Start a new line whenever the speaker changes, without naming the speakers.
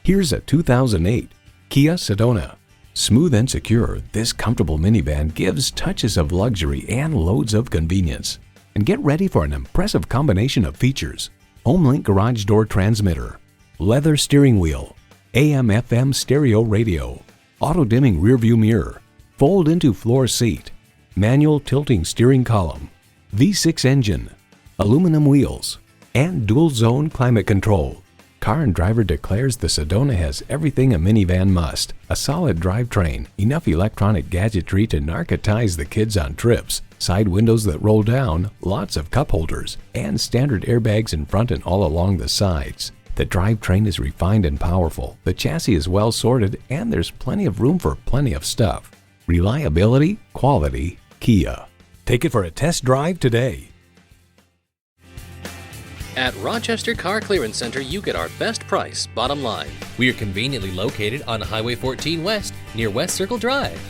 Here's a 2008 Kia Sedona. Smooth and secure, this comfortable minivan gives touches of luxury and loads of convenience. And get ready for an impressive combination of features: HomeLink garage door transmitter, leather steering wheel, AM/FM stereo radio, auto-dimming rearview mirror, fold-into floor seat, manual tilting steering column, V6 engine, aluminum wheels, and dual-zone climate control. Car and Driver declares the Sedona has everything a minivan must: a solid drivetrain, enough electronic gadgetry to narcotize the kids on trips, side windows that roll down, lots of cup holders, and standard airbags in front and all along the sides. The drivetrain is refined and powerful, the chassis is well sorted, and there's plenty of room for plenty of stuff. Reliability, quality, Kia. Take it for a test drive today.
At Rochester Car Clearance Center, you get our best price, bottom line.
We are conveniently located on Highway 14 West near West Circle Drive.